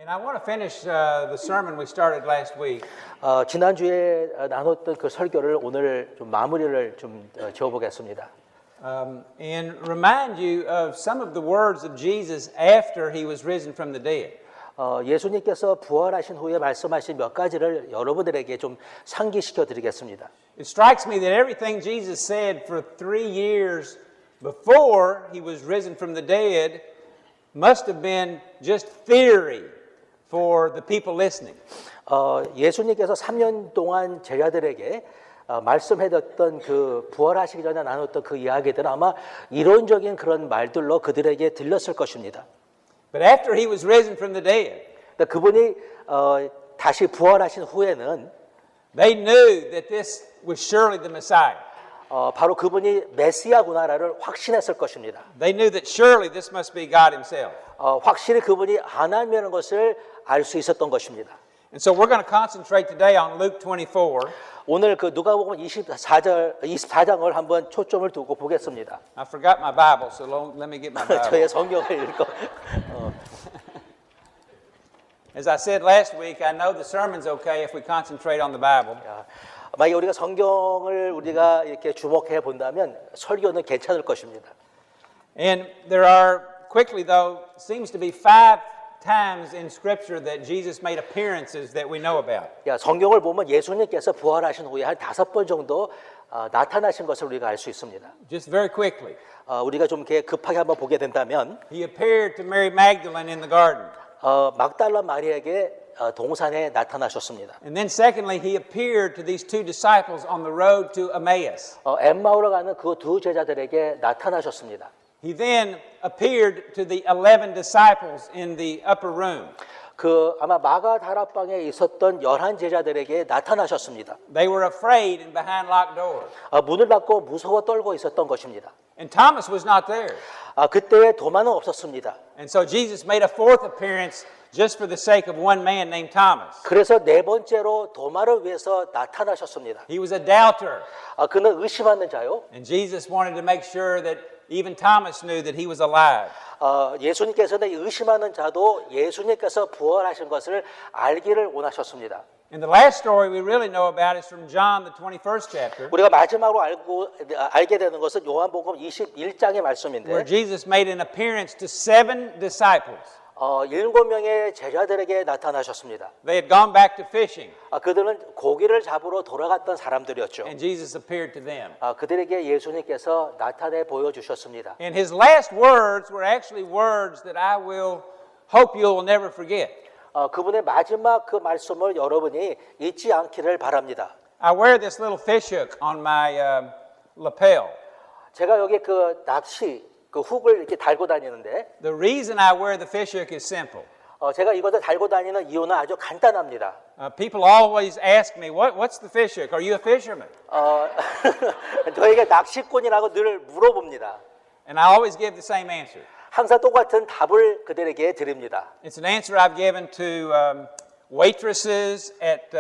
And I want to finish the sermon we started last week. 지난주에 나눴던 그 설교를 오늘 좀 마무리를 좀 지어보겠습니다. And remind you of some of the words of Jesus after he was risen from the dead. 예수님께서 부활하신 후에 말씀하신 몇 가지를 여러분들에게 좀 상기시켜 드리겠습니다. It strikes me that everything Jesus said for 3 years before he was risen from the dead must have been just theory for the people listening. 예수님께서 3년 동안 제자들에게 말씀해줬던 그 부활하시기 전에 나눴던 그 이야기들은 아마 이론적인 그런 말들로 그들에게 들렸을 것입니다. But after he was risen from the dead, 그분이 다시 부활하신 후에는 they knew that this was surely the Messiah. 바로 그분이 메시아구나라를 확신했을 것입니다. They knew that surely this must be God himself. 확실히 그분이 하나님이라는 것을 알 수 있었던 것입니다. And so we're going to concentrate today on Luke 24. 오늘 그 누가복음 24장을 한번 초점을 두고 보겠습니다. I forgot my Bible, so let me get my Bible. 저의 성경을 읽고 As I said last week, I know the sermon's okay if we concentrate on the Bible. 만약에 우리가 성경을 우리가 이렇게 주목해 본다면 설교는 괜찮을 것입니다. And there are quickly though seems to be 5 times in Scripture that Jesus made appearances that we know about. 성경을 보면 예수님께서 부활하신 후에 한 5번 정도 나타나신 것을 우리가 알 수 있습니다. Just very quickly. 우리가 좀 이렇게 급하게 한번 보게 된다면 He appeared to Mary Magdalene in the garden. 막달라 마리아에게 동산에 나타나셨습니다. And then secondly, he appeared to these 2 disciples on the road to Emmaus. 엠마오로 가는 그 두 제자들에게 나타나셨습니다. He then appeared to the 11 disciples in the upper room. 아마 마가 다락방에 있었던 11 제자들에게 나타나셨습니다. They were afraid and behind locked doors. 문을 닫고 무서워 떨고 있었던 것입니다. And Thomas was not there. 그때에 도마는 없었습니다. And so Jesus made a 4th appearance just for the sake of one man named Thomas. 그래서 네 번째로 도마를 위해서 나타나셨습니다. He was a doubter. 그는 의심하는 자요. And Jesus wanted to make sure that even Thomas knew that he was alive. 예수님께서는 의심하는 자도 예수님께서 부활하신 것을 알기를 원하셨습니다. And the last story we really know about is from John, the 21st chapter, 우리가 마지막으로 알게 되는 것은 요한복음 21장의 말씀인데 where Jesus made an appearance to 7 disciples. 7명의 제자들에게 나타나셨습니다. They had gone back to fishing, 그들은 고기를 잡으러 돌아갔던 사람들이었죠. and Jesus appeared to them. 그들에게 예수님께서 나타내 보여주셨습니다. And his last words were actually words that I will hope you'll never forget. 그분의 마지막 그 말씀을 여러분이 잊지 않기를 바랍니다. I wear this little fish hook on my lapel. 제가 여기 그 낚시 그 훅을 이렇게 달고 다니는데 The reason I wear the fish hook is simple. 제가 이것을 달고 다니는 이유는 아주 간단합니다. People always ask me, what's the fish hook? Are you a fisherman? 저에게 낚시꾼이라고 늘 물어봅니다. And I always give the same answer. 항상 똑같은 답을 그들에게 드립니다. It's an answer I've given to waitresses at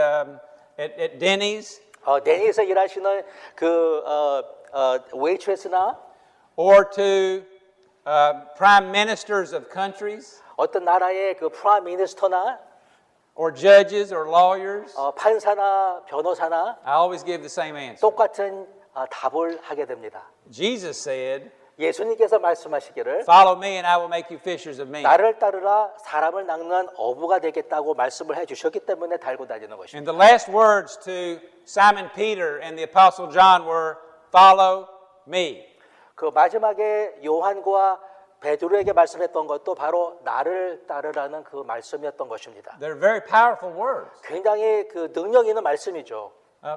Denny's, 데니에서 일하시는 그 웨이트레스나 or to prime ministers of countries, 어떤 나라의 그 프라임 미니스터나 or judges or lawyers. 판사나 변호사나 I always give the same answer. 똑같은 답을 하게 됩니다. Jesus said, 예수님께서 말씀하시기를 follow me and I will make you fishers of men. 나를 따르라 사람을 낚는 어부가 되겠다고 말씀을 해주셨기 때문에 달고 다니는 것입니다. And the last words to Simon Peter and the Apostle John were, follow me. 그 마지막에 요한과 베드로에게 말씀했던 것도 바로 나를 따르라는 그 말씀이었던 것입니다. They're very powerful words. 굉장히 그 능력 있는 말씀이죠.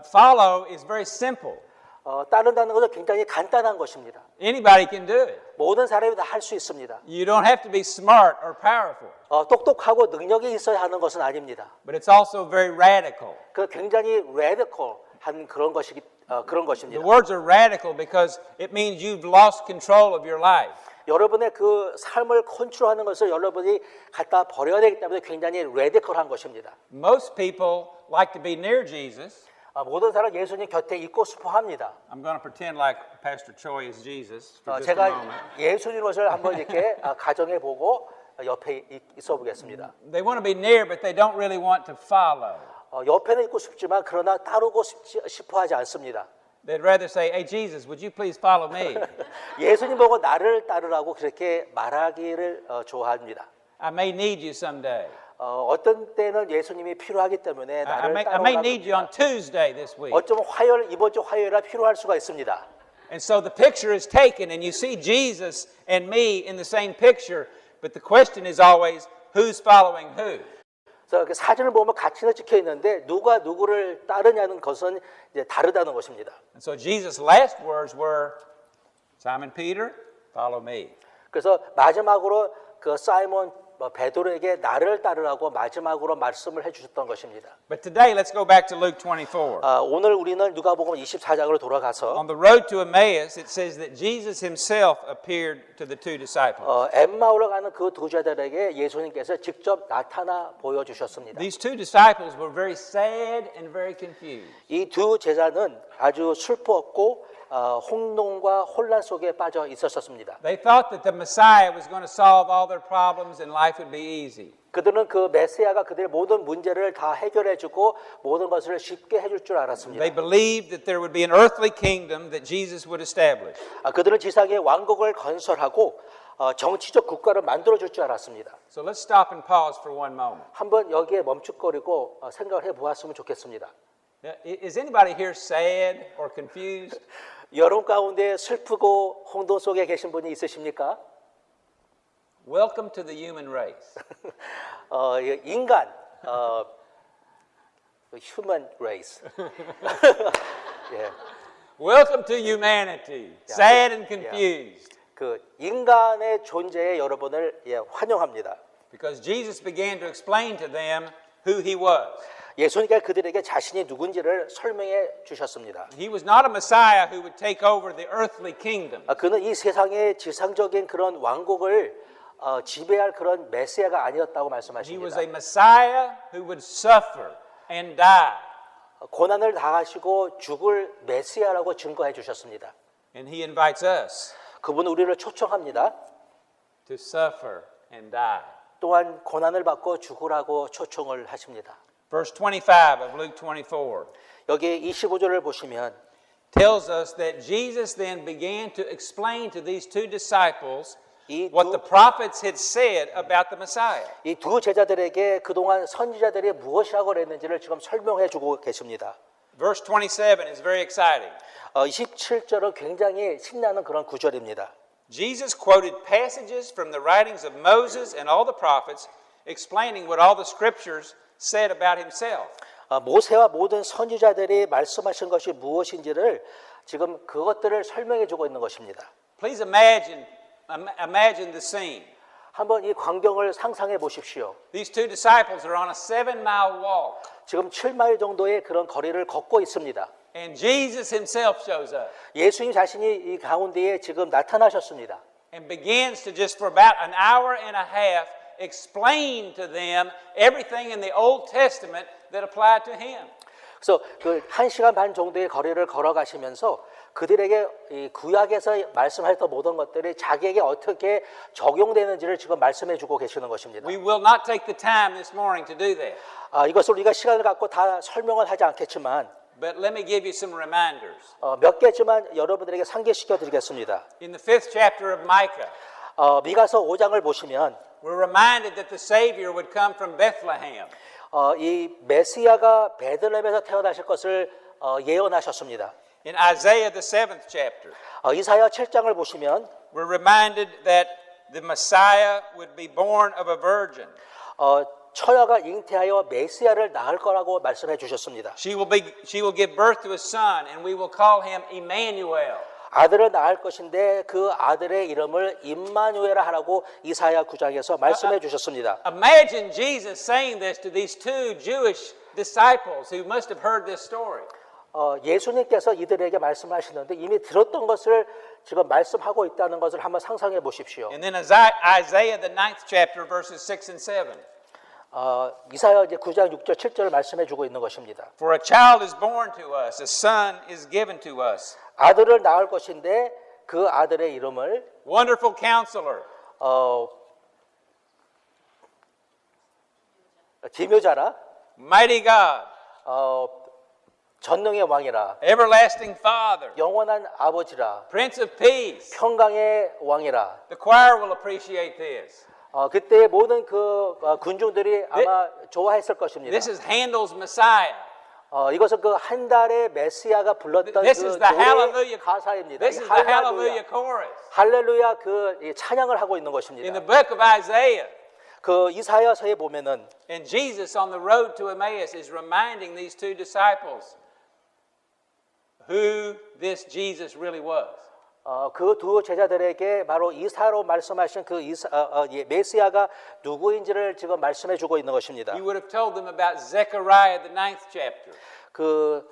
Follow is very simple. 따른다는 것은 굉장히 간단한 것입니다. Anybody can do it. 모든 사람이 다 할 수 있습니다. You don't have to be smart or powerful. 똑똑하고 능력이 있어야 하는 것은 아닙니다. But it's also very radical. 그 굉장히 radical 한 그런 것입니다. The words are radical because it means you've lost control of your life. 여러분의 그 삶을 컨트롤하는 것을 여러분이 갖다 버려야 되기 때문에 굉장히 radical한 것입니다. Most people like to be near Jesus. 모든 사람 예수님 곁에 있고 싶어 합니다. I'm going to pretend like Pastor Choi is Jesus for just a 제가 moment. 예수님 것을 한번 이렇게 가정해 보고 옆에 있어 보겠습니다. They want to be near, but they don't really want to follow. 옆에는 있고 싶지만 그러나 따르고 싶어 하지 않습니다. They'd rather say, "Hey, Jesus, would you please follow me? 예수님 보고 나를 따르라고 그렇게 말하기를 좋아합니다. I may need you someday. 어떤 때는 예수님이 필요하기 때문에 I 나를 may need you 따라가고 on Tuesday this week." 어쩌면 이번 주 화요일에 필요할 수가 있습니다. And so the picture is taken, and you see Jesus and me in the same picture, but the question is always, who's following who? 그래서 그 사진을 보면 같이는 찍혀 있는데 누가 누구를 따르냐는 것은 이제 다르다는 것입니다. And so Jesus' last words were, "Simon Peter, follow me." 그래서 마지막으로 그 사이몬 베드로에게 나를 따르라고 마지막으로 말씀을 해주셨던 것입니다. But today, let's go back to Luke 24. 오늘 우리는 누가복음 24장으로 돌아가서 On the road to Emmaus, it says that Jesus himself appeared to the two disciples. 엠마오로 가는 그 두 제자들에게 예수님께서 직접 나타나 보여주셨습니다. These two disciples were very sad and very confused. 이 두 제자는 아주 슬펐고 혼돈과 혼란 속에 빠져 있었습니다. They thought that the Messiah was going to solve all their problems and life would be easy. 그들은 그 메시아가 그들의 모든 문제를 다 해결해주고 모든 것을 쉽게 해줄 줄 알았습니다. They believed that there would be an earthly kingdom that Jesus would establish. 그들은 지상에 왕국을 건설하고 정치적 국가를 만들어줄 줄 알았습니다. So let's stop and pause for one moment. 한번 여기에 멈칫거리고 생각을 해보았으면 좋겠습니다. Now, is anybody here sad or confused? 여러분 가운데 슬프고 혼돈 속에 계신 분이 있으십니까? Welcome to the human race. 인간, human race. 예, Welcome to humanity. Sad and confused. 그 인간의 존재에 여러분을 환영합니다. Because Jesus began to explain to them who he was. 예수님께서 그들에게 자신이 누군지를 설명해 주셨습니다. He was not a Messiah who would take over the earthly kingdom. 그는 이 세상의 지상적인 그런 왕국을 지배할 그런 메시아가 아니었다고 He was 말씀하십니다. a Messiah who would suffer and die. 고난을 당하시고 죽을 메시아라고 증거해 주셨습니다. And he invites us 그분은 우리를 초청합니다. to suffer and die. 또한 고난을 받고 죽으라고 초청을 하십니다. Verse 25 of Luke 24 여기 25절을 보시면 tells us that Jesus then began to explain to these two disciples 이 what the prophets had said about the Messiah. 이 두 제자들에게 그동안 선지자들이 무엇이라고 그랬는지를 지금 설명해 주고 계십니다. Verse 27 is very exciting. 27절은 굉장히 신나는 그런 구절입니다. Jesus quoted passages from the writings of Moses and all the prophets, explaining what all the scriptures said about himself. 모세와 모든 선지자들이 말씀하신 것이 무엇인지를 지금 그것들을 설명해 주고 있는 것입니다. Please imagine the scene. 한번 이 광경을 상상해 보십시오. These two disciples are on a 7-mile walk, 지금 7마일 정도의 그런 거리를 걷고 있습니다. and Jesus himself shows up 예수님 자신이 이 가운데에 지금 나타나셨습니다. and begins to just for about an hour and a half explain to them everything in the Old Testament that applied to him. 그래서 그 1시간 반 정도의 거리를 걸어가시면서 그들에게 이 구약에서 말씀하셨던 모든 것들이 자기에게 어떻게 적용되는지를 지금 말씀해 주고 계시는 것입니다. We will not take the time this morning to do that, 이것을 우리가 시간을 갖고 다 설명을 하지 않겠지만 but let me give you some reminders. 몇 개지만 여러분들에게 상기시켜 드리겠습니다. In the 5th chapter of Micah, 미가서 5장을 보시면 we're reminded that the Savior would come from Bethlehem. 이 메시아가 베들레헴에서 태어나실 것을 예언하셨습니다. In Isaiah the 7th chapter, 이사야 7장을 보시면 we're reminded that the Messiah would be born of a virgin. 처녀가 잉태하여 메시아를 낳을 거라고 말씀해 주셨습니다. She will give birth to a son, and we will call him Emmanuel. 아들을 낳을 것인데 그 아들의 이름을 임마누엘라 하라고 이사야 9장에서 말씀해 주셨습니다. Imagine Jesus saying this to these two Jewish disciples who must have heard this story. 예수님께서 이들에게 말씀하시는데 이미 들었던 것을 지금 말씀하고 있다는 것을 한번 상상해 보십시오. And then Isaiah the 9th chapter verses 6 and 7. 이사야 이제 9장 6절 7절을 말씀해 주고 있는 것입니다. For a child is born to us, a son is given to us. 아들을 낳을 것인데 그 아들의 이름을 Wonderful Counselor, 기묘자라, mighty God, 전능의 왕이라, everlasting Father, 영원한 아버지라, Prince of Peace. 평강의 왕이라. The choir will appreciate this. 그때 모든 그 군중들이 아마 좋아했을 것입니다. This is Handel's Messiah. 이것은 그 한 달의 메시아가 불렀던 This 그 is the 노래 Hallelujah. 가사입니다. This 이 is the Hallelujah chorus. 할렐루야 그 찬양을 하고 있는 In 것입니다. the book of Isaiah. 그 이사야서에 보면은 And Jesus on the road to Emmaus is reminding these two disciples who this Jesus really was. 그 두 제자들에게 바로 이사로 말씀하신 그 메시아가 누구인지를 지금 말씀해 주고 있는 것입니다. He would have told them about Zechariah, the 9th chapter. 그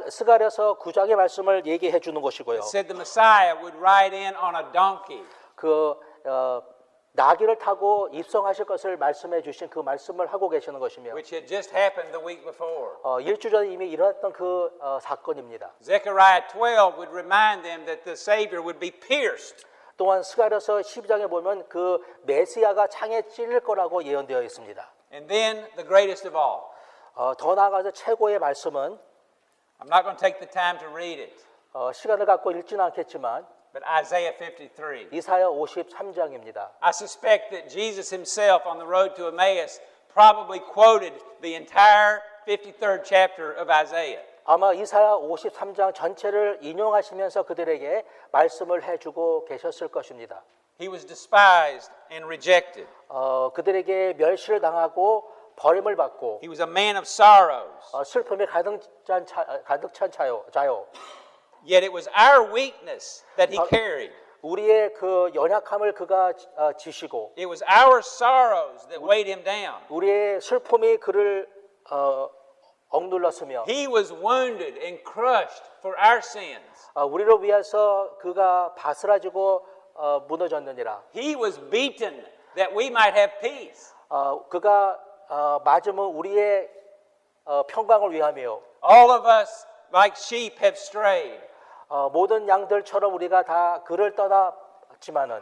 스가랴서 9장의 말씀을 얘기해 주는 것이고요. It said the Messiah would ride in on a donkey. 그 나귀를 타고 입성하실 것을 말씀해 주신 그 말씀을 하고 계시는 것이며 Which had just happened the week before. 일주 전에 이미 일어났던 그 사건입니다. Zechariah 12 would remind them that the Savior would be pierced. 또한 스가랴서 12장에 보면 그 메시아가 창에 찔릴 거라고 예언되어 있습니다. And then the greatest of all. 더 나아가서 최고의 말씀은 I'm not going to take the time to read it, 시간을 갖고 읽지는 않겠지만 but Isaiah 53. 이사야 53장입니다. I suspect that Jesus himself on the road to Emmaus probably quoted the entire 53rd chapter of Isaiah. 아마 이사야 53장 전체를 인용하시면서 그들에게 말씀을 해주고 계셨을 것입니다. He was despised and rejected. 그들에게 멸시를 당하고 버림을 받고 He was a man of sorrows. 슬픔에 가득 찬 자요. Yet it was our weakness that he carried. 우리의 그 연약함을 그가 지시고 It was our sorrows that weighed him down. 우리의 슬픔이 그를 억눌렀으며 He was wounded and crushed for our sins. 우리를 위해서 그가 바스라지고 무너졌느니라. He was beaten that we might have peace. 그가 맞으면 우리의 평강을 위하며 All of us, like sheep, have strayed. 모든 양들처럼 우리가 다 그를 떠났지만은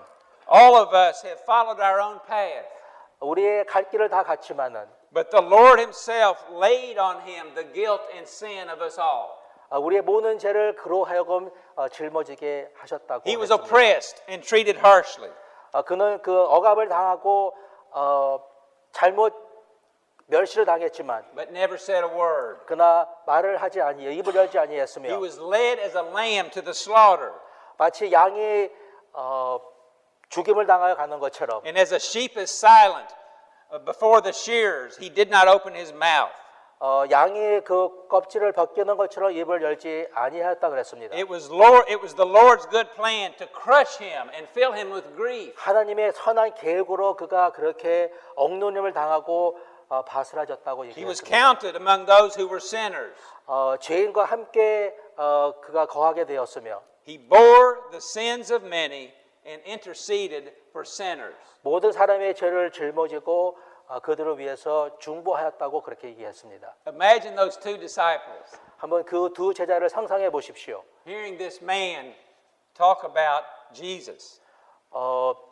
All of us have followed our own path. 우리의 갈 길을 다 갔지만은 But the Lord himself laid on him the guilt and sin of us all. 우리의 모든 죄를 그로 하여금 짊어지게 하셨다고 He was 했습니다. oppressed and treated harshly. 그는 그 억압을 당하고 잘못 멸시를 당했지만 But never said a word. 그러나 말을 하지 아니해 입을 열지 He 아니했으며 was led as a lamb to the slaughter. 마치 양이 죽임을 당하여 가는 것처럼 And as a sheep is silent before the shearers, he did not open his mouth. 양이 그 껍질을 벗기는 것처럼 입을 열지 아니하였다 그랬습니다. It was the Lord's good plan to crush him and fill him with grief. 하나님의 선한 계획으로 그가 그렇게 억누름을 당하고 바스라졌다고 He was 얘기했습니다. counted among those who were sinners. 죄인과 함께 그가 거하게 되었으며 He bore the sins of many and interceded for sinners. 모든 사람의 죄를 짊어지고 그들을 위해서 중보하였다고 그렇게 얘기했습니다. Imagine those two disciples 한번 그 두 제자를 상상해 보십시오. hearing this man talk about Jesus.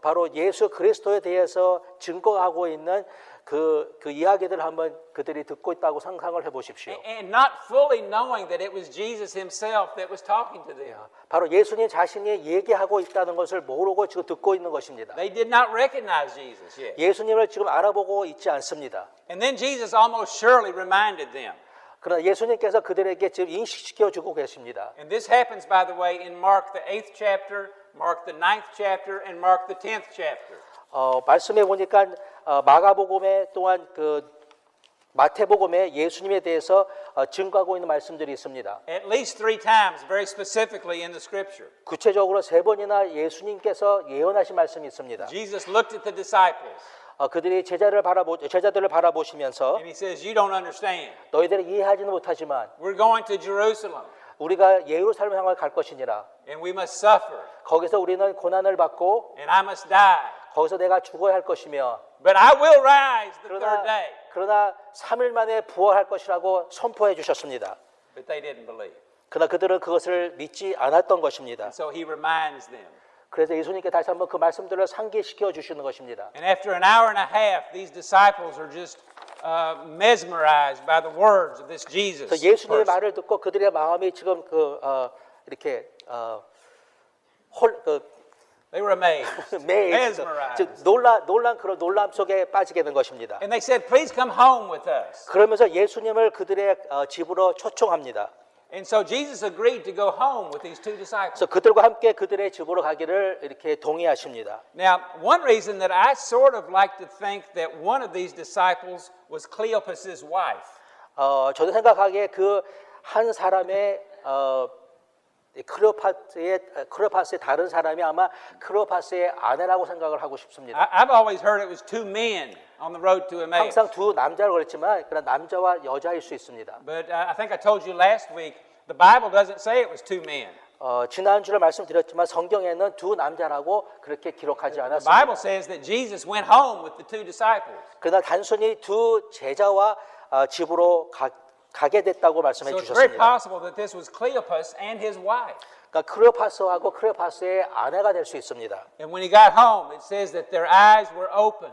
바로 예수 그리스도에 대해서 증거하고 있는 그 이야기들을 한번 그들이 듣고 있다고 상상을 해 보십시오. And not fully knowing that it was Jesus himself that was talking to them. 바로 예수님 자신이 얘기하고 있다는 것을 모르고 지금 듣고 있는 것입니다. They did not recognize Jesus yet. 예수님을 지금 알아보고 있지 않습니다. And then Jesus almost surely reminded them. 그러나 예수님께서 그들에게 지금 인식시켜 주고 계십니다. And this happens, by the way, in Mark the 8th chapter, Mark the 9th chapter, and Mark the 10th chapter. 말씀해 보니까 마가복음에 또한 그 마태복음에 예수님에 대해서 증거하고 있는 말씀들이 있습니다. At least 3 times, very specifically in the scripture. 구체적으로 3번이나 예수님께서 예언하신 말씀이 있습니다. Jesus looked at the disciples 그들이 제자들을 바라보시면서 and he says, You don't understand. 너희들이 이해하지는 못하지만 We're going to Jerusalem 우리가 예루살렘 향을 갈 것이니라. and we must suffer 거기서 우리는 고난을 받고 and I must die. 거기서 내가 죽어야 할 것이며 But I will rise the third day. 그러나 3일 만에 부활할 것이라고 선포해 주셨습니다. But they didn't believe. 그러나 그들은 그것을 믿지 않았던 것입니다. And so he reminds them. 그래서 예수님께 다시 한번 그 말씀들을 상기시켜 주시는 것입니다. And after an hour and a half, these disciples are just mesmerized by the words of this Jesus. 그래서 예수님의 person. 말을 듣고 그들의 마음이 지금 이렇게 They were amazed, mesmerized. 즉 놀란 그런 놀람 속에 빠지게 된 것입니다. And they said, please come home with us. 그러면서 예수님을 그들의 집으로 초청합니다. And so Jesus agreed to go home with these two disciples. 그래서 그들과 함께 그들의 집으로 가기를 이렇게 동의하십니다. Now, one reason that I sort of like to think that one of these disciples was Cleopas's wife. 저도 생각하기에 그 한 사람의 클레오파스의 다른 사람이 아마 클레오파스의 아내라고 생각을 하고 싶습니다. I've always heard it was two men on the road to Emmaus. 항상 두 남자를 그랬지만 그런 남자와 여자일 수 있습니다. But I think I told you last week, the Bible doesn't say it was two men. 지난주에 말씀드렸지만 성경에는 두 남자라고 그렇게 기록하지 The 않았습니다. Bible says that Jesus went home with the two disciples. 그러나 단순히 두 제자와 집으로 가게 됐다고 말씀해 So it's very 주셨습니다. possible that this was Cleopas and his wife. 그러니까 클레오파스하고 클레오파스의 아내가 될 수 있습니다. And when he got home, it says that their eyes were open.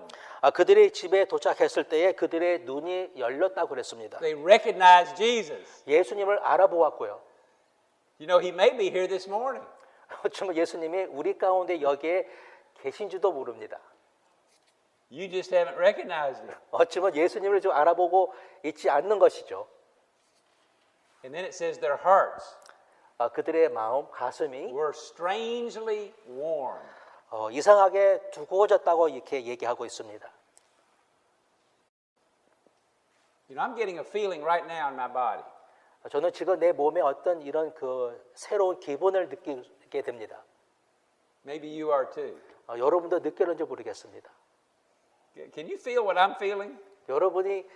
그들이 집에 도착했을 때에 그들의 눈이 열렸다고 그랬습니다. They recognized Jesus. 예수님을 알아보았고요. You know, he may be here this morning. 어쩌면 예수님이 우리 가운데 여기에 계신지도 모릅니다. You just haven't recognized him. 어쩌면 예수님을 좀 알아보고 있지 않는 것이죠. And then it says their hearts 그들의 마음, 가슴이 were strangely warm. 이상하게 두꺼워졌다고 이렇게 얘기하고 있습니다. You know, I'm getting a feeling right now in my body. 저는 지금 내 몸에 어떤 이런 새로운 기분을 느끼게 됩니다. Maybe you are too. 여러분도 느끼는지 모르겠습니다. Can you feel what I'm feeling? 여러분이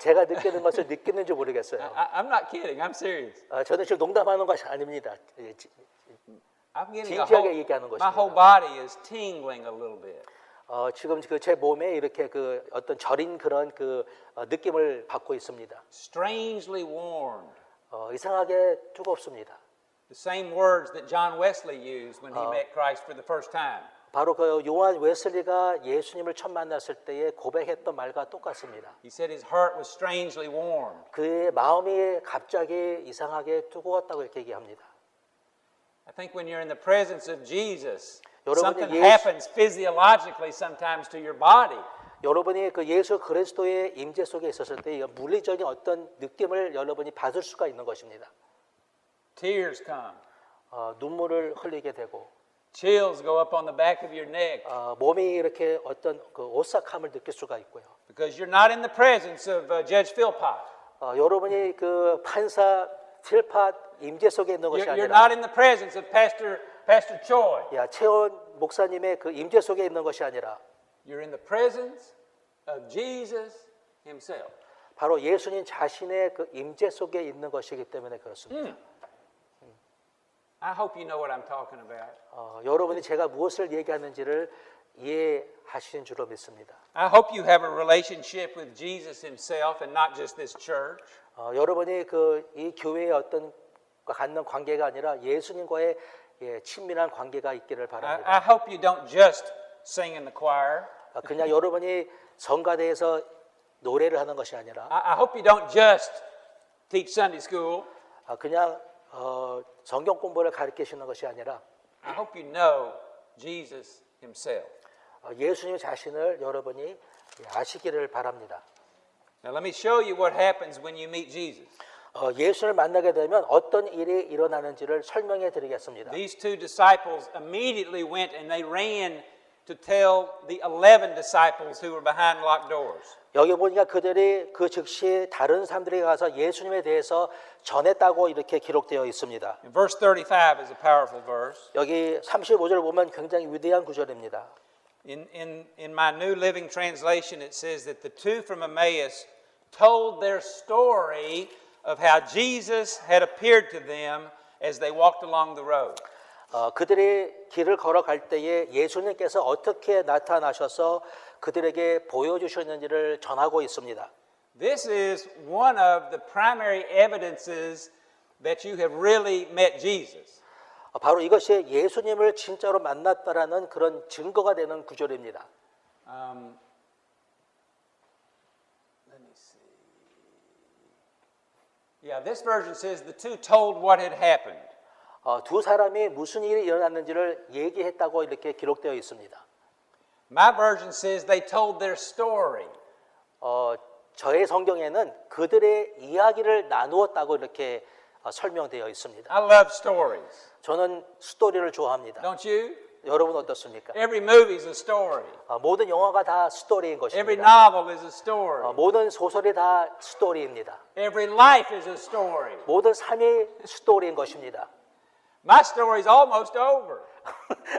제가 느끼는 것을 느끼는지 모르겠어요. I'm not kidding. I'm serious. 저는 지금 농담하는 것이 아닙니다. I'm getting 진지하게 얘기하는 my whole 것입니다. body is tingling a little bit. 지금 제 몸에 이렇게 어떤 저린 그런 느낌을 받고 있습니다. Strangely warmed. 이상하게 뜨겁습니다. The same words that John Wesley used when he met Christ for the first time. 바로 요한 웨슬리가 예수님을 처음 만났을 때에 고백했던 말과 똑같습니다. He said his heart was strangely warmed. 그의 마음이 갑자기 이상하게 뜨거웠다고 이렇게 얘기합니다. I think when you're in the presence of Jesus, 여러분이 something 예수- happens physiologically sometimes to your body. 여러분이 예수 그리스도의 임재 속에 있었을 때 물리적인 어떤 느낌을 여러분이 받을 수가 있는 것입니다. Tears come. 눈물을 흘리게 되고 Chills go up on the back of your neck 몸이 이렇게 어떤 오싹함을 느낄 수가 있고요. because you're not in the presence of Judge Philpott. 여러분이 판사 필팟 임재 속에 있는 것이 You're 아니라 not in the presence of Pastor Choi. 최원 목사님의 임재 속에 있는 것이 아니라 You're in the presence of Jesus himself. 바로 예수님 자신의 임재 속에 있는 것이기 때문에 그렇습니다. I hope you know what I'm talking about. 여러분이 제가 무엇을 얘기하는지를 이해하시는 줄로 믿습니다. I hope you have a relationship with Jesus himself and not just this church. 여러분이 이 교회의 어떤 갖는 관계가 아니라 예수님과의 친밀한 관계가 있기를 바랍니다. I hope you don't just sing in the choir. 그냥 여러분이 성가대에서 노래를 하는 것이 아니라 I hope you don't just teach Sunday school. 그냥 성경 공부를 가르치시는 것이 아니라 I hope you know Jesus himself. 예수님 자신을 여러분이 아시기를 바랍니다. Now let me show you what happens when you meet Jesus. 예수를 만나게 되면 어떤 일이 일어나는지를 설명해 드리겠습니다. These two disciples immediately went and they ran to tell the 11 disciples who were behind locked doors. 여기 보니까 그들이 즉시 다른 사람들이 가서 예수님에 대해서 전했다고 이렇게 기록되어 있습니다. And verse 35 is a powerful verse. 여기 35절 보면 굉장히 위대한 구절입니다. In my New Living Translation, it says that the two from Emmaus told their story of how Jesus had appeared to them as they walked along the road. 그들이 길을 걸어갈 때에 예수님께서 어떻게 나타나셔서 그들에게 보여주셨는지를 전하고 있습니다. This is one of the primary evidences that you have really met Jesus. 바로 이것이 예수님을 진짜로 만났다라는 그런 증거가 되는 구절입니다. Let me Yeah, this version says the two told what had happened. 두 사람이 무슨 일이 일어났는지를 얘기했다고 이렇게 기록되어 있습니다. My version says they told their story. 저의 성경에는 그들의 이야기를 나누었다고 이렇게 설명되어 있습니다. I love stories. 저는 스토리를 좋아합니다. Don't you? 여러분 어떻습니까? Every movie is a story. 모든 영화가 다 스토리인 Every 것입니다. novel is a story. 모든 소설이 다 스토리입니다. Every life is a story. 모든 삶이 스토리인 것입니다. My story is almost over.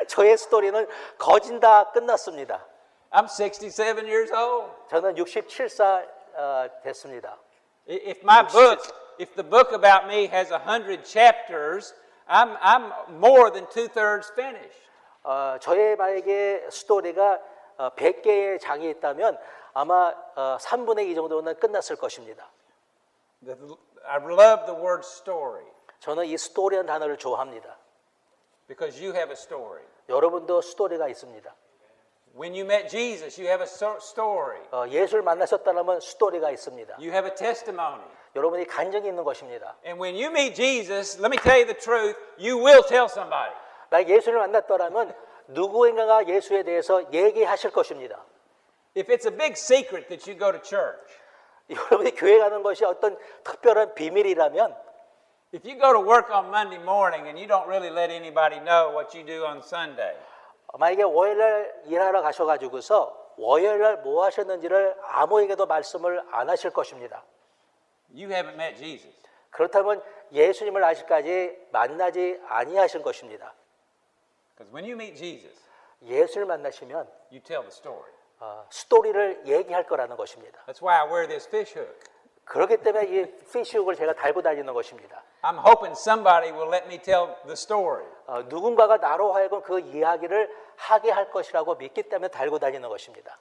저의 스토리는 거진 다 끝났습니다. I'm 67 years old. 저는 67살 됐습니다. If the book about me has 100 chapters, I'm more than 2/3 finished. 저의 만약에 스토리가 100개의 장이 있다면 아마 3분의 2 정도는 끝났을 것입니다. I love the word story 저는 이 스토리라는 단어를 좋아합니다. because you have a story. 여러분도 스토리가 있습니다. When you met Jesus, you have a story. 예수를 만나셨다면 스토리가 있습니다. You have a testimony. 여러분이 간증이 있는 것입니다. And when you meet Jesus, let me tell you the truth, you will tell somebody. 나 예수를 만났더라면 누구인가가 예수에 대해서 얘기하실 것입니다. If it's a big secret that you go to church, 여러분이 교회 가는 것이 어떤 특별한 비밀이라면 if you go to work on Monday morning and you don't really let anybody know what you do on Sunday, 만약에 월요일날 일하러 가셔가지고서 월요일날 뭐 하셨는지를 아무에게도 말씀을 안 하실 것입니다. you haven't met Jesus. 그렇다면 예수님을 아직까지 만나지 아니하신 것입니다. Because when you meet Jesus, 예수를 만나시면 you tell the story. 스토리를 얘기할 거라는 것입니다. That's why I wear this fish hook. 그렇기 때문에 이 피쉬훅을 제가 달고 다니는 것입니다. I'm hoping somebody will let me tell the story. 누군가가 나로 하여금 그 이야기를 하게 할 것이라고 믿기 때문에 달고 다니는 것입니다.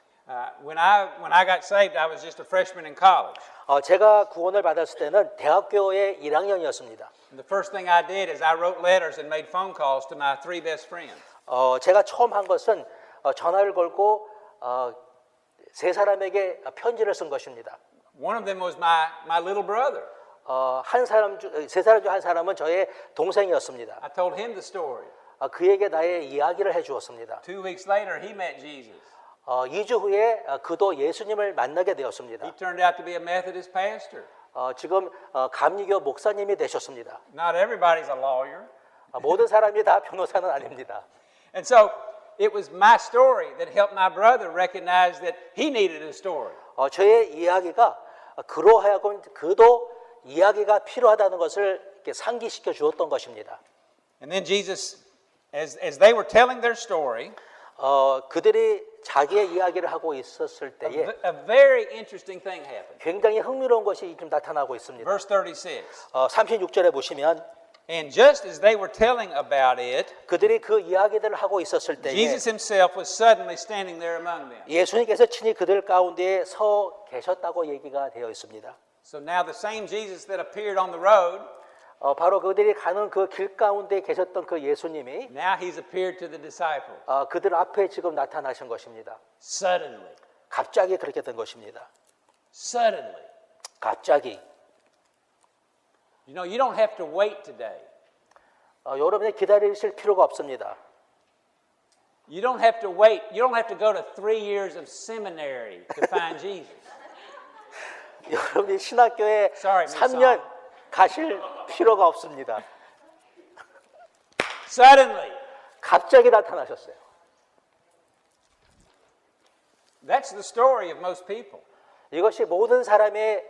When I got saved, I was just a freshman in college. 제가 구원을 받았을 때는 대학교의 1학년이었습니다. And the first thing I did is I wrote letters and made phone calls to my 3 best friends. 제가 처음 한 것은 전화를 걸고 세 사람에게 편지를 쓴 것입니다. One of them was my little brother. 세 사람 중 한 사람은 저의 동생이었습니다. I told him the story. 그에게 나의 이야기를 해주었습니다. 2 weeks later, he met Jesus. 2주 후에 그도 예수님을 만나게 되었습니다. He turned out to be a Methodist pastor. 지금 감리교 목사님이 되셨습니다. Not everybody's a lawyer. 모든 사람이 다 변호사는 아닙니다. And so it was my story that helped my brother recognize that he needed a story. 저의 이야기가 그로 하여금 그도 이야기가 필요하다는 것을 이렇게 상기시켜 주었던 것입니다. And then Jesus, as they were telling their story, 그들이 자기의 이야기를 하고 있었을 때에 a very interesting thing happened. 굉장히 흥미로운 것이 좀 나타나고 있습니다. Verse 36. 36절에 보시면 And just as they were telling about it, 그들이 그 이야기들을 하고 있었을 때에 Jesus himself was suddenly standing there among them. 예수님께서 친히 그들 가운데에 서 계셨다고 얘기가 되어 있습니다. So now the same Jesus that appeared on the road, 바로 그들이 가는 그 길 가운데 계셨던 그 예수님이 now he's appeared to the disciples. 그들 앞에 지금 나타나신 것입니다. Suddenly. 갑자기 그렇게 된 것입니다. Suddenly. 갑자기. You know, you don't have to wait today. 여러분이 기다리실 필요가 없습니다. You don't have to wait. You don't have to go to 3 years of seminary to find Jesus. 여러분이 신학교에 Sorry, 3년 가실 필요가 없습니다. Suddenly. 갑자기 나타나셨어요. That's the story of most people. 이것이 모든 사람의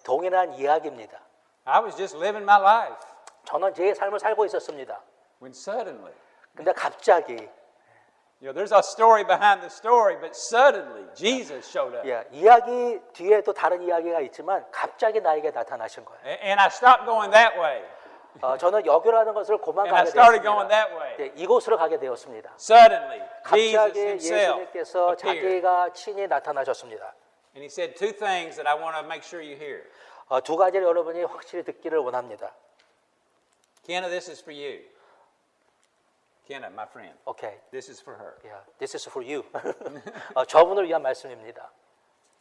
동일한 이야기입니다. I was just living my life 저는 제 삶을 살고 있었습니다. when suddenly, 근데 갑자기 you know, there's a story behind the story, but suddenly Jesus showed up. 이야기 뒤에도 다른 이야기가 있지만 갑자기 나에게 나타나신 거예요. And I stopped going that way. 저는 여교라는 것을 And I 고만가게 started going 되었습니다. that way. 이곳으로 가게 되었습니다. Suddenly, Jesus 갑자기 himself 예수님께서 appeared. 자기가 친히 나타나셨습니다. And he said 2 things that I want to make sure you hear. 2 가지를 여러분이 확실히 듣기를 원합니다. Kenna, this is for you. Kenna, my friend. 오케이. This is for her. This is for you. 저분을 위한 말씀입니다.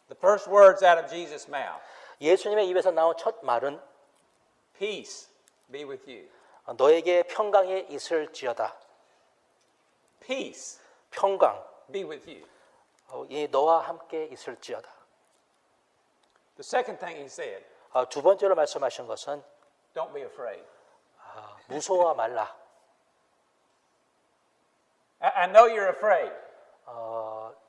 The first words out of Jesus' mouth. 예수님의 입에서 나온 첫 말은 Peace be with you. 너에게 평강이 있을지어다. Peace 평강, be with you. 이 너와 함께 있을지어다. The second thing he said, 두 번째로 말씀하신 것은 don't be afraid. 무서워 말라. I know you're afraid.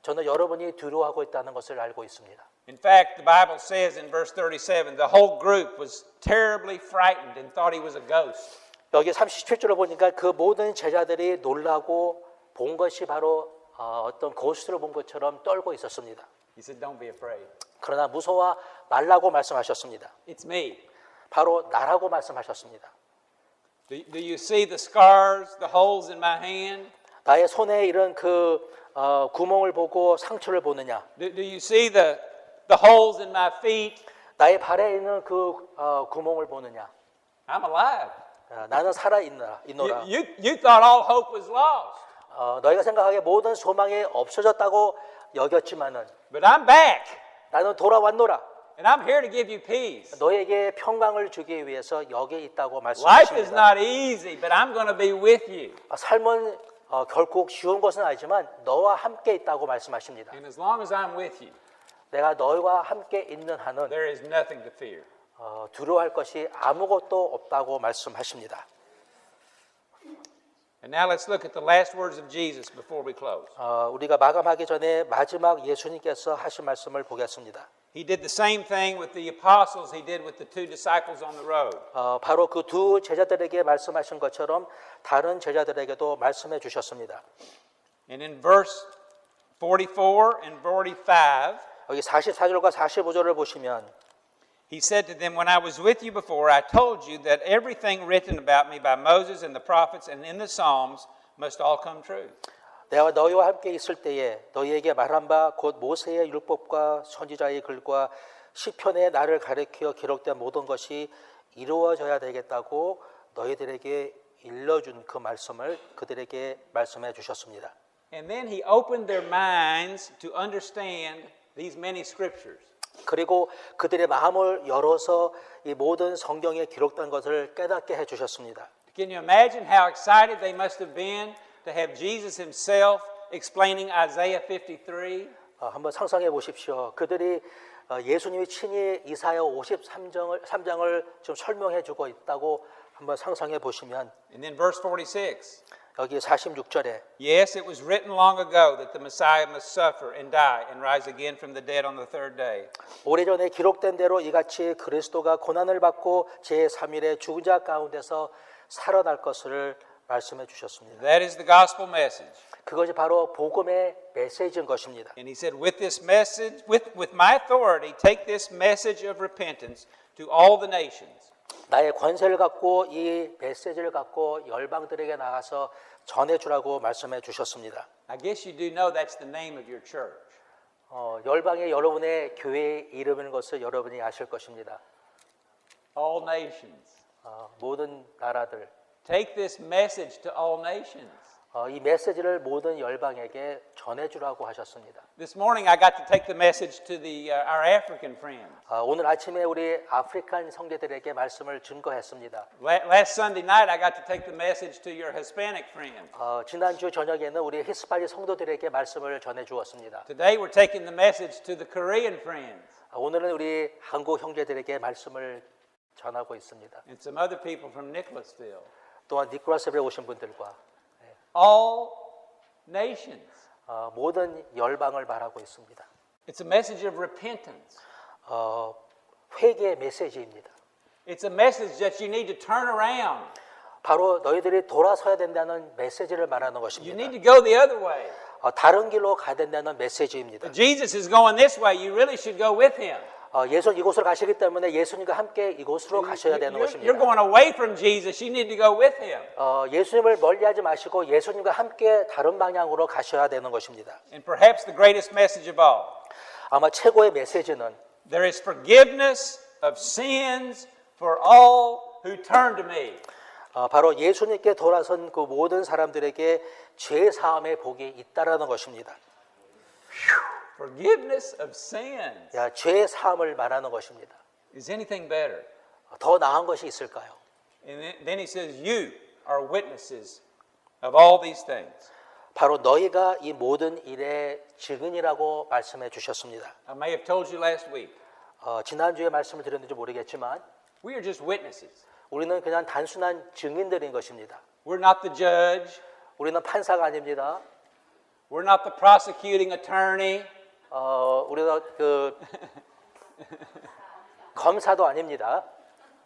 저는 여러분이 두려워하고 있다는 것을 알고 있습니다. In fact, the Bible says in verse 37, the whole group was terribly frightened and thought he was a ghost. 여기 37절을 보니까 그 모든 제자들이 놀라고 본 것이 바로 어떤 거스트를 본 것처럼 떨고 있었습니다. He said, don't be afraid. 그러나 무서워 말라고 말씀하셨습니다. It's me. 바로 나라고 말씀하셨습니다. Do you see the scars, the holes in my hand? 나의 손에 이런 그 구멍을 보고 상처를 보느냐? Do you see the holes in my feet? 나의 발에 있는 그 구멍을 보느냐? I'm alive. 나는 살아 있노라. You thought all hope was lost. 너희가 생각하기에 모든 소망이 없어졌다고 여겼지만은 But I'm back. 나는 돌아왔노라. And I'm here to give you peace. 너에게 평강을 주기 위해서 여기에 있다고 Life is 말씀하십니다. not easy, but I'm going to be with you. 삶은 결국 쉬운 것은 아니지만 너와 함께 있다고 말씀하십니다. And as long as I'm with you, 내가 너와 함께 있는 한은 there is nothing to fear. 두려워할 것이 아무것도 없다고 말씀하십니다. And now let's look at the last words of Jesus before we close. 우리가 마감하기 전에 마지막 예수님께서 하신 말씀을 보겠습니다. He did the same thing with the apostles he did with the two disciples on the road. 바로 그 두 제자들에게 말씀하신 것처럼 다른 제자들에게도 말씀해 주셨습니다. And in verse 44 and 45, 여기 44절과 45절을 보시면 he said to them, when I was with you before, I told you that everything written about me by Moses and the prophets and in the Psalms must all come true. 내가 너희와 함께 있을 때에 너희에게 말한 바 곧 모세의 율법과 선지자의 글과 시편에 나를 가리켜 기록된 모든 것이 이루어져야 되겠다고 너희들에게 일러준 그 말씀을 그들에게 말씀해 주셨습니다. And then he opened their minds to understand these many scriptures. 그리고 그들의 마음을 열어서 이 모든 성경에 기록된 것을 깨닫게 해 주셨습니다. Can you imagine how excited they must have been to have Jesus himself explaining Isaiah 53? 한번 상상해 보십시오. 그들이 예수님이 친히 이사야 53장을 좀 설명해 주고 있다고 한번 상상해 보시면 And then verse 46. 여기 46절에 Yes, it was written long ago that the Messiah must suffer and die and rise again from the dead on the third day. 오래전에 기록된 대로 이같이 그리스도가 고난을 받고 제3일에 죽은 자 가운데서 살아날 것을 말씀해 주셨습니다. That is the gospel message. 그것이 바로 복음의 메시지인 것입니다. And he said, with this message, with my authority, take this message of repentance to all the nations. 나의 권세를 갖고 이 메시지를 갖고 열방들에게 나가서 전해주라고 말씀해 주셨습니다. I guess you do know that's the name of your church. 열방의 여러분의 교회의 이름인 것을 여러분이 아실 것입니다. All nations. 모든 나라들. Take this message to all nations. 이 메시지를 모든 열방에게 전해주라고 하셨습니다. This morning I got to take the message to our African friends. 오늘 아침에 우리 아프리칸 형제들에게 말씀을 증거했습니다. Last Sunday night I got to take the message to your Hispanic friends. 지난주 저녁에는 우리 히스파니 성도들에게 말씀을 전해주었습니다. Today we're taking the message to the Korean friends. 오늘은 우리 한국 형제들에게 말씀을 전하고 있습니다. And some other people from Nicholasville. 또한 니콜라스에 오신 분들과 All nations. 모든 열방을 말하고 있습니다. It's a message of repentance. 회개의 메시지입니다. It's a message that you need to turn around. 바로 너희들이 돌아서야 된다는 메시지를 말하는 You 것입니다. need to go the other way. 다른 길로 가야 된다는 메시지입니다. If Jesus is going this way, you really should go with him. 예수님 이곳으로 가시기 때문에 예수님과 함께 이곳으로 가셔야 되는 You're 것입니다. going away from Jesus. You need to go with him. 예수님을 멀리하지 마시고 예수님과 함께 다른 방향으로 가셔야 되는 것입니다. And perhaps the greatest message of all, 아마 최고의 메시지는 there is forgiveness of sins for all who turn to me. 바로 예수님께 돌아선 그 모든 사람들에게 죄 사함의 복이 있다라는 것입니다. Forgiveness of sins. 죄 사함을 말하는 것입니다. Is anything better? 더 나은 것이 있을까요? And then he says, you are witnesses of all these things. 바로 너희가 이 모든 일의 증인이라고 말씀해 주셨습니다. I may have told you last week, 지난주에 말씀을 드렸는지 모르겠지만 we are just witnesses. 우리는 그냥 단순한 증인들인 것입니다. We're not the judge. 우리는 판사가 아닙니다. We're not the prosecuting attorney. 우리가 그 검사도 아닙니다.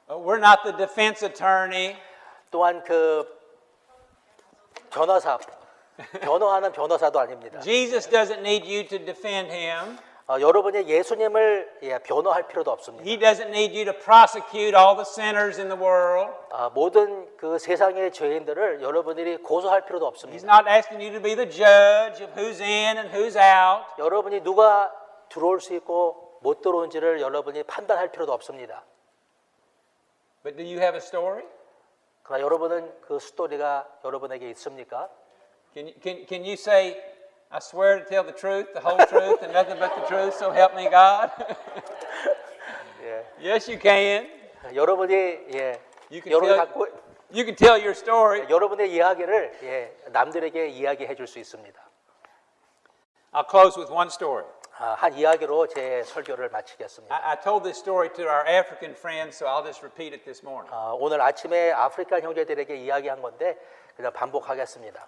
We're not the defense attorney. 또한 그 변호하는 변호사도 아닙니다. Jesus doesn't need you to defend him. 여러분이 예수님을 변호할 필요도 없습니다. He doesn't need you to prosecute all the sinners in the world. 모든 그 세상의 죄인들을 여러분들이 고소할 필요도 He's 없습니다. not asking you to be the judge of who's in and who's out. 여러분이 누가 들어올 수 있고 못 들어온지를 여러분이 판단할 필요도 없습니다. But do you have a story? 그러나 여러분은 그 스토리가 여러분에게 있습니까? Can you say, I swear to tell the truth, the whole truth, and nothing but the truth, so help me God? 예. Yes, you can. 여러분이 You can 여러분 tell, 갖고 you can tell your story. 여러분의 이야기를 남들에게 이야기해 줄 수 있습니다. I'll close with one story. 한 이야기로 제 설교를 마치겠습니다. I told this story to our African friends, so I'll just repeat it this morning. 오늘 아침에 아프리카 형제들에게 이야기한 건데 그냥 반복하겠습니다.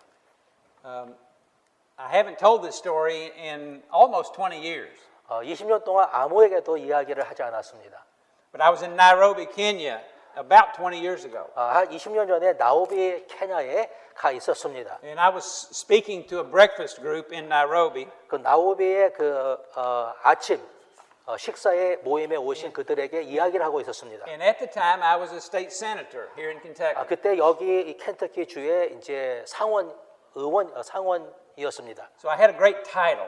I haven't told this story in almost 20 years. 20년 동안 아무에게도 이야기를 하지 않았습니다. But I was in Nairobi, Kenya, about 20 years ago. 한 20년 전에 나오비 케냐에 가 있었습니다. And I was speaking to a breakfast group in Nairobi. 그 나오비의 그 아침 식사에 모임에 오신 그들에게 이야기를 하고 있었습니다. And at the time, I was a state senator here in Kentucky. 그때 여기 이 켄터키 주에 이제 상원이었습니다. So I had a great title,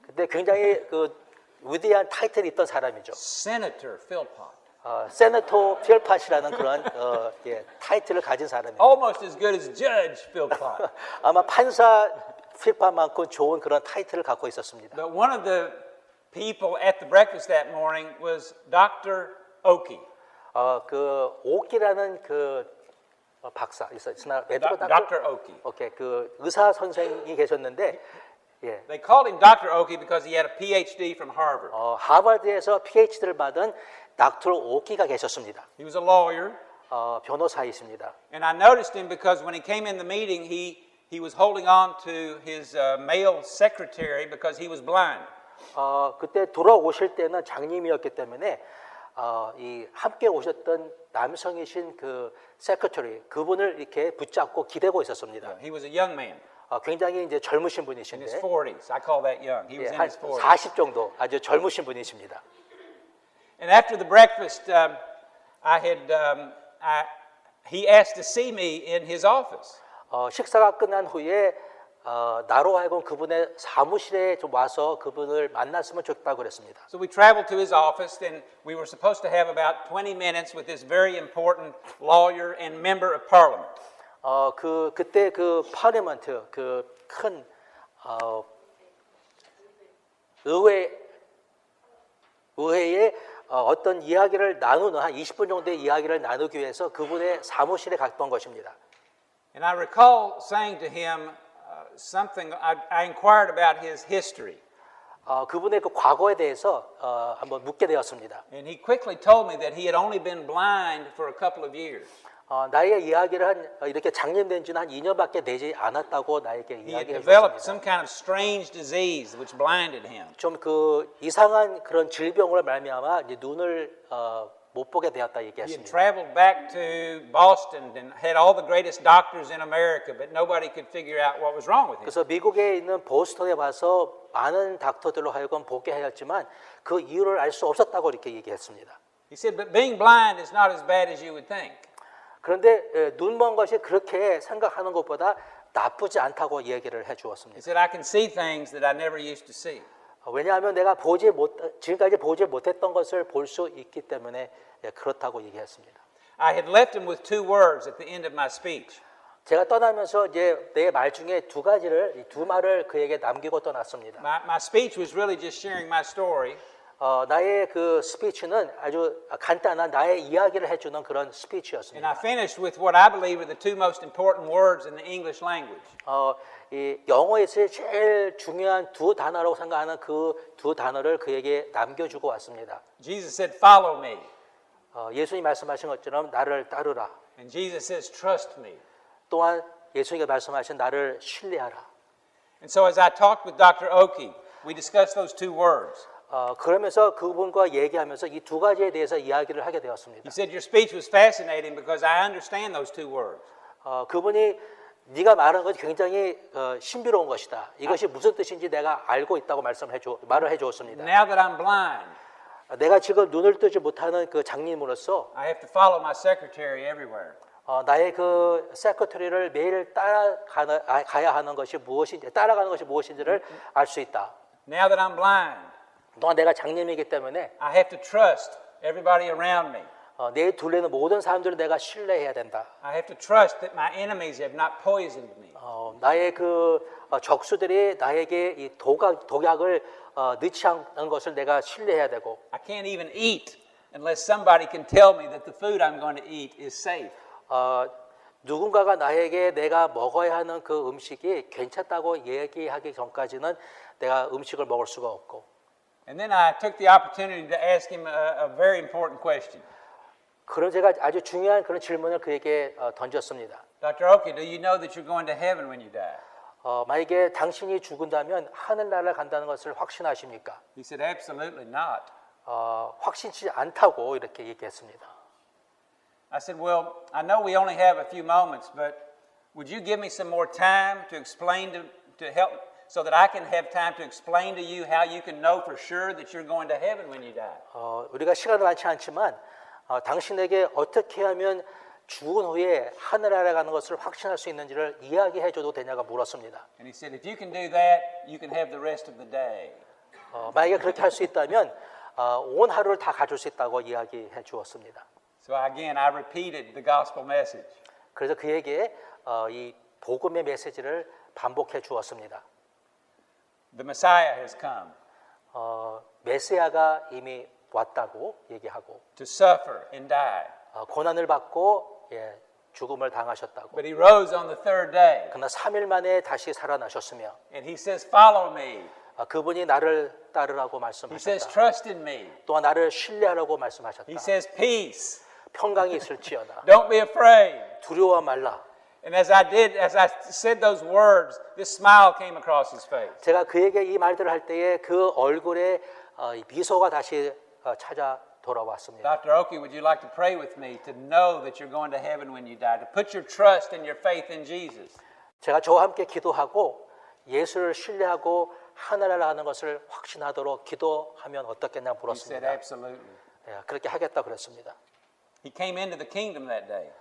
그때 굉장히 그 위대한 타이틀이 있던 사람이죠. Senator Philpott. 세네토 필팟이라는 그런 타이틀을 가진 사람입니다. Almost as good as Judge Philpott. 아마 판사 필팟만큼 좋은 그런 타이틀을 갖고 있었습니다. But one of the people at the breakfast that morning was Dr. Oki. 그 오키라는 그 박사 있었으나 Dr. Oki. 오케이 그 의사 선생이 계셨는데 They called him Dr. Oki because he had a PhD from Harvard. 하버드에서 PhD를 받은 닥터 오키가 계셨습니다. He was a lawyer. 변호사이십니다. And I noticed him because when he came in the meeting, he was holding on to his male secretary because he was blind. 그때 돌아오실 때는 장님이었기 때문에 이 함께 오셨던 남성이신 그 세크터리 그분을 이렇게 붙잡고 기대고 있었습니다. He was a young man 굉장히 이제 젊으신 in his 분이신데 40s. I call that young. He was in 한 his 40s. 40 정도 아주 젊으신 분이십니다. And after the breakfast, he asked to see me in his office. 식사가 끝난 후에 나로 하여금 그분의 사무실에 좀 와서 그분을 만났으면 좋겠다고 그랬습니다. So we traveled to his office, and we were supposed to have about 20 minutes with this very important lawyer and member of parliament. 그때 그 파리먼트 그 큰 의회에 어떤 이야기를 나누는 한 20분 정도의 이야기를 나누기 위해서 그분의 사무실에 갔던 것입니다. And I recall saying to him something. I inquired about his history. 그분의 그 과거에 대해서 한번 묻게 되었습니다. And he quickly told me that he had only been blind for a couple of years. 나의 이야기를 이렇게 장님된 지는 한 2년밖에 되지 않았다고 나에게 He had 이야기해 developed 주셨습니다. some kind of strange disease which blinded him. 좀 그 이상한 그런 질병으로 말미암아 이제 눈을 못 보게 되었다 He had 얘기했습니다. traveled back to Boston and had all the greatest doctors in America, but nobody could figure out what was wrong with him. 그래서 미국에 있는 보스턴에 와서 많은 닥터들로 하여금 보게 하였지만 그 이유를 알 수 없었다고 이렇게 얘기했습니다. He said, but being blind is not as bad as you would think. 그런데 눈 먼 것이 그렇게 생각하는 것보다 나쁘지 않다고 얘기를 해 He 주었습니다. said, I can see things that I never used to see. 왜냐하면 내가 지금까지 보지 못했던 것을 볼 수 있기 때문에 그렇다고 얘기했습니다. I had left him with two words at the end of my speech. 제가 떠나면서 이제 내 말 중에 두 말을 그에게 남기고 떠났습니다. My speech was really just sharing my story. 나의 그 스피치는 아주 간단한 나의 이야기를 해주는 그런 And 스피치였습니다. I finished with what I believe are the two most important words in the English language. 이 영어에서 제일 중요한 두 단어라고 생각하는 그 두 단어를 그에게 남겨주고 왔습니다. Jesus said, "Follow me." 예수님 말씀하신 것처럼 나를 따르라. And Jesus says, "Trust me." 또한 예수님께 말씀하신 나를 신뢰하라. And so as I talked with Dr. Oki, we discussed those two words. 그러면서 그분과 얘기하면서 이 두 가지에 대해서 이야기를 하게 He 되었습니다. said, "Your speech was fascinating because I understand those two words." 그분이 네가 말한 것이 굉장히 신비로운 것이다. 이것이 무슨 뜻인지 내가 알고 있다고 말을 해주었습니다. Now that I'm blind, 내가 지금 눈을 뜨지 못하는 그 장님으로서 I have to follow my secretary everywhere. 나의 그 세크터리를 매일 가야 하는 것이 무엇인지 따라가는 것이 무엇인지를 알 수 있다. Now that I'm blind, 또한 내가 장님이기 때문에 I have to trust everybody around me. 내 둘레는 모든 사람들을 내가 신뢰해야 된다. I have to trust that my enemies have not poisoned me. 나의 그 적수들이 나에게 이 독약을 넣지 않는 것을 내가 신뢰해야 되고 I can't even eat unless somebody can tell me that the food I'm going to eat is safe. 누군가가 나에게 내가 먹어야 하는 그 음식이 괜찮다고 얘기하기 전까지는 내가 음식을 먹을 수가 없고 And then I took the opportunity to ask him a very important question. 그런 제가 아주 중요한 그런 질문을 그에게 던졌습니다. Dr. Oki, do you know that you're going to heaven when you die? 만약에 당신이 죽은다면 하늘나라를 간다는 것을 확신하십니까? He said, absolutely not. 확신치 않다고 이렇게 얘기했습니다. I said, well, I know we only have a few moments, but would you give me some more time to explain to help so that I can have time to explain to you how you can know for sure that you're going to heaven when you die? 우리가 시간이 많지 않지만 당신에게 어떻게 하면 죽은 후에 하늘나라에 가는 것을 확신할 수 있는지를 이야기해 줘도 되냐고 물었습니다. And he said, if you can do that, you can have the rest of the day. 만약에 그렇게 할 수 있다면 온 하루를 다 가질 수 있다고 이야기해 주었습니다. So again, I repeated the gospel message. 그래서 그에게 이 복음의 메시지를 반복해 주었습니다. The Messiah has come 메시아가 이미 왔다고 얘기하고 to suffer and die. 고난을 받고 죽음을 당하셨다고. But he rose on the third day. 그러나 3일 만에 다시 살아나셨으며 And he says, follow me. 그분이 나를 따르라고 He says, 말씀하셨다. trust in me. 또한 나를 신뢰하라고 말씀하셨다. He says, peace. 평강이 있을지어다. Don't be afraid. 두려워 말라. And as I said those words, this smile came across his face. 제가 그에게 이 말들을 할 때에 그 얼굴에 미소가 다시 찾아 돌아왔습니다. Dr. Oki, would you like to pray with me to know that you're going to heaven when you die, to put your trust and your faith in Jesus? 제가 저와 함께 기도하고 예수를 신뢰하고 하늘나라 가는 것을 확신하도록 기도하면 어떻겠냐 He said, 물었습니다. absolutely. 그렇게 하겠다 그랬습니다. He came into the kingdom that day.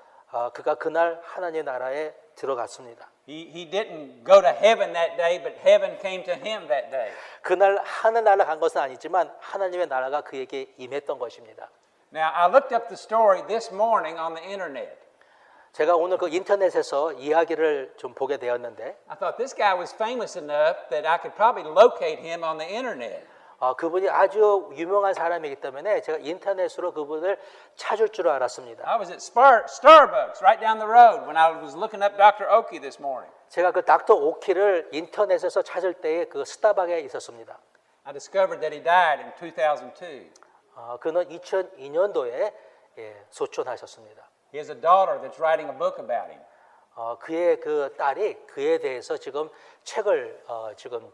그가 그날 하나님의 나라에 들어갔습니다. He didn't go to heaven that day, but heaven came to him that day. 그날 하늘나라 간 것은 아니지만 하나님의 나라가 그에게 임했던 것입니다. Now, I looked up the story this morning on the internet. 제가 오늘 그 인터넷에서 이야기를 좀 보게 되었는데 I thought this guy was famous enough that I could probably locate him on the internet. 그분이 아주 유명한 사람이기 때문에 제가 인터넷으로 그분을 찾을 줄 알았습니다. I was at Starbucks right down the road when I was looking up Dr. Oki this morning. 제가 그 닥터 오키를 인터넷에서 찾을 때에 그 스타벅에 있었습니다. I discovered that he died in 2002. 그는 2002년도에 소천하셨습니다. He has a daughter that's writing a book about him. 그의 그 딸이 그에 대해서 지금 책을 지금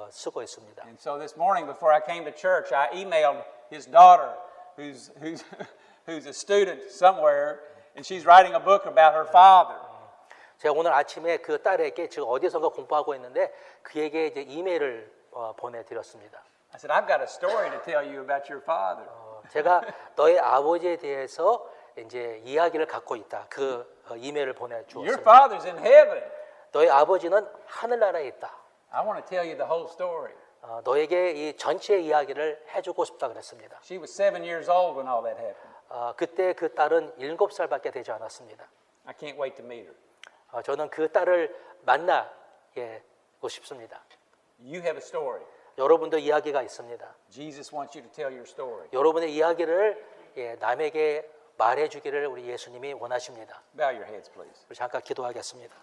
쓰고 있습니다. And so this morning before I came to church, I emailed his daughter who's a student somewhere, and she's writing a book about her father. 제가 오늘 아침에 그 딸에게 지금 어디선가 공부하고 있는데 그에게 이제 이메일을 보내드렸습니다. I said, I've got a story to tell you about your father. 제가 너의 아버지에 대해서 이제 이야기를 갖고 있다. 그 이메일을 Your 보내주었습니다. father's in heaven. 너의 아버지는 하늘나라에 있다. I want to tell you the whole story. 너에게 이 전체 이야기를 해주고 싶다 그랬습니다. She was 7 years old when all that happened. 그때 그 딸은 7살밖에 되지 않았습니다. I can't wait to meet her. 저는 그 딸을 만나고 싶습니다. You have a story. 여러분도 이야기가 있습니다. Jesus wants you to tell your story. 여러분의 이야기를 남에게 말해주기를 우리 예수님이 원하십니다. Bow your heads, please. 우리 잠깐 기도하겠습니다.